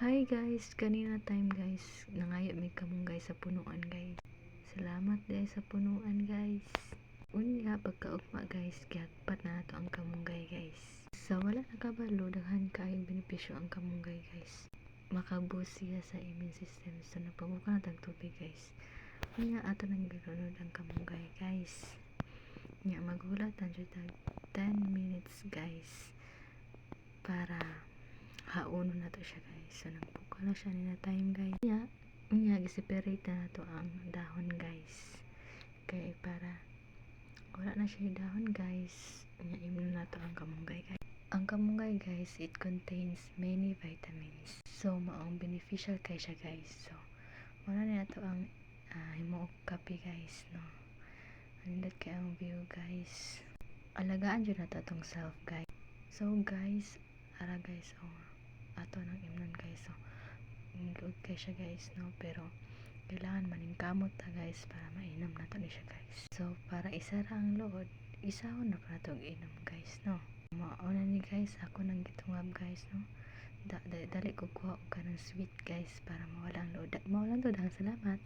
Hi guys, kanina time guys, nangayo may kamunggay sa punuan guys. Salamat guys sa punuan guys. Unya pagkaugma guys, gihatpat na nato ang kamunggay guys. Sa wala nakabalo, daghan kaayong benepisyo ang kamunggay guys. Makaboost siya sa immune system, so napabuka na tag tubig guys. Unya ato nang gilunod ang kamunggay guys. Nya magulat ang tag 10 minutes guys para haunon na to siya guys. So nagbuka na siya nila time guys. Unya gi-separate na to ang dahon guys. Kaya para wala na siya yung dahon guys. Unya imnon na to ang kamunggay guys. Ang kamunggay guys, it contains many vitamins. So maong beneficial kay siya guys. So wala na to ang himo kape guys, no. Anindot kay ang view guys. Alagaan jud na to atong self guys. So guys, ara guys, ato nang imnon guys. So load kay siya guys, no, pero kailangan maningkamot ta guys para mainom na to ni siya guys. So para isara ang load, isahon na pa to inom guys, no. Mauna ni guys, ako nang gitungab guys, no. Dali ko kuha og kanang sweet guys para mawala ang load. Mawalan to, salamat.